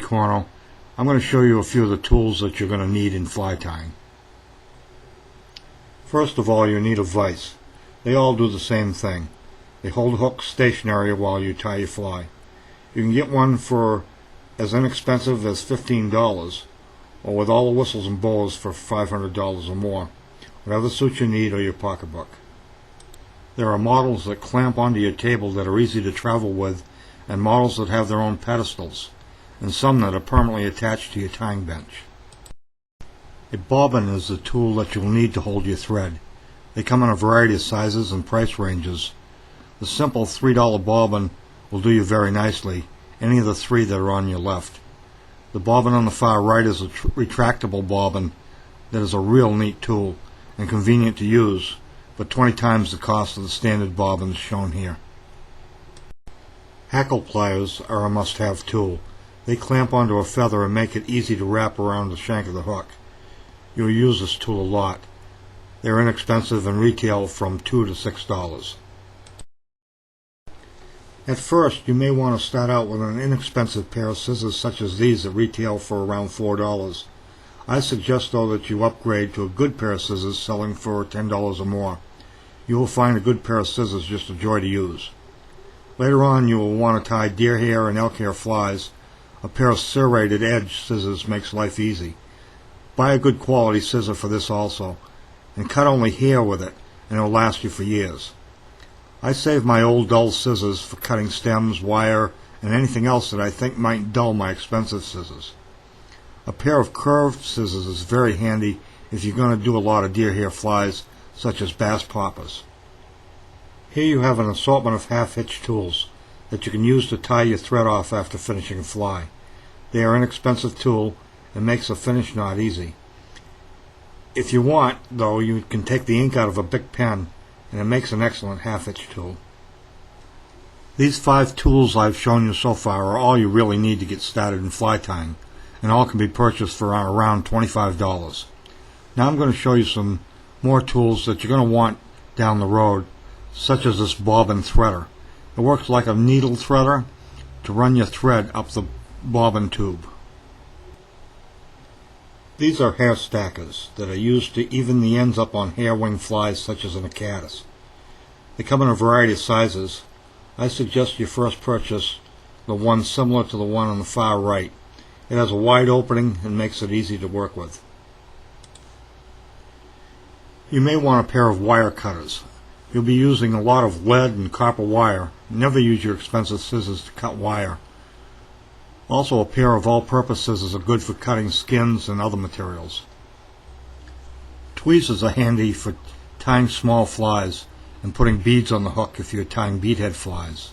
corner, I'm going to show you a few of the tools that you're going to need in fly tying. First of all, you need a vise. They all do the same thing. They hold the hook stationary while you tie your fly. You can get one for as inexpensive as $15, or with all the whistles and bows for $500 or more, whatever suits your need or your pocketbook. There are models that clamp onto your table that are easy to travel with, and models that have their own pedestals, and some that are permanently attached to your tying bench. A bobbin is the tool that you'll need to hold your thread. They come in a variety of sizes and price ranges. The simple $3 bobbin will do you very nicely, any of the three that are on your left. The bobbin on the far right is a retractable bobbin that is a real neat tool and convenient to use, but 20 times the cost of the standard bobbins shown here. Hackle pliers are a must-have tool. They clamp onto a feather and make it easy to wrap around the shank of the hook. You'll use this tool a lot. They're inexpensive and retail from $2 to $6. At first, you may want to start out with an inexpensive pair of scissors such as these that retail for around $4. I suggest though that you upgrade to a good pair of scissors selling for $10 or more. You will find a good pair of scissors just a joy to use. Later on, you will want to tie deer hair and elk hair flies. A pair of serrated edge scissors makes life easy. Buy a good quality scissor for this also, and cut only hair with it, and it will last you for years. I save my old dull scissors for cutting stems, wire, and anything else that I think might dull my expensive scissors. A pair of curved scissors is very handy if you're going to do a lot of deer hair flies, such as bass poppers. Here you have an assortment of half-hitch tools that you can use to tie your thread off after finishing a fly. They are an inexpensive tool and makes a finish knot easy. If you want, though, you can take the ink out of a Bic pen, and it makes an excellent half-hitch tool. These 5 tools I've shown you so far are all you really need to get started in fly tying, and all can be purchased for around $25. Now I'm going to show you some more tools that you're going to want down the road, such as this Bobbin Threader. It works like a needle threader to run your thread up the bobbin tube. These are hair stackers that are used to even the ends up on hair wing flies such as an acatus. They come in a variety of sizes. I suggest you first purchase the one similar to the one on the far right. It has a wide opening and makes it easy to work with. You may want a pair of wire cutters. You'll be using a lot of lead and copper wire. Never use your expensive scissors to cut wire. Also, a pair of all-purpose scissors are good for cutting skins and other materials. Tweezers are handy for tying small flies and putting beads on the hook if you're tying beadhead flies.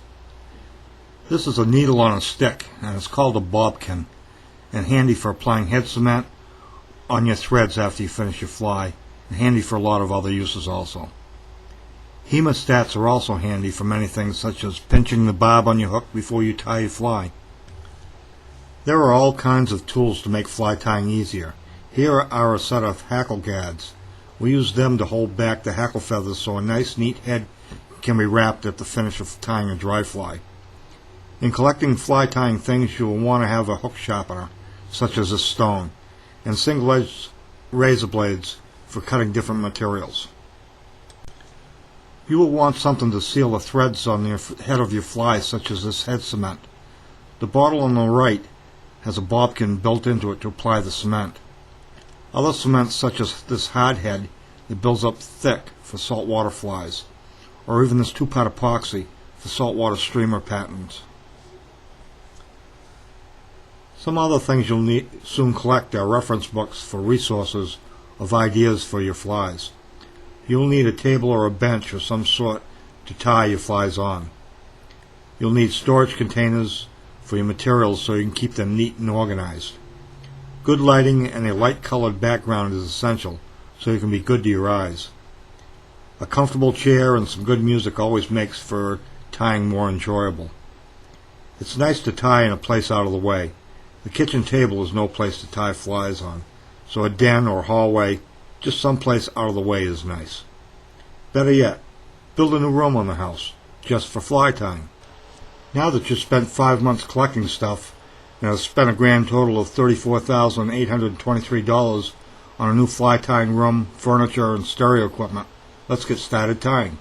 This is a needle on a stick, and it's called a bobkin, and handy for applying head cement on your threads after you finish your fly, and handy for a lot of other uses also. Hemostats are also handy for many things, such as pinching the barb on your hook before you tie your fly. There are all kinds of tools to make fly tying easier. Here are a set of hackle gads. We use them to hold back the hackle feathers so a nice neat head can be wrapped at the finish of tying a dry fly. In collecting fly tying things, you will want to have a hook sharpener, such as a stone, and single-edged razor blades for cutting different materials. You will want something to seal the threads on the head of your fly, such as this head cement. The bottle on the right has a bobkin built into it to apply the cement. Other cements, such as this hard head that builds up thick for saltwater flies, or even this 2-part epoxy for saltwater streamer patterns. Some other things you'll soon collect are reference books for resources of ideas for your flies. You'll need a table or a bench of some sort to tie your flies on. You'll need storage containers for your materials so you can keep them neat and organized. Good lighting and a light-colored background is essential so you can be good to your eyes. A comfortable chair and some good music always makes for tying more enjoyable. It's nice to tie in a place out of the way. The kitchen table is no place to tie flies on, so a den or hallway, just someplace out of the way, is nice. Better yet, build a new room on the house, just for fly tying. Now that you've spent 5 months collecting stuff, and have spent a grand total of $34,823 on a new fly tying room, furniture, and stereo equipment. Let's get started tying.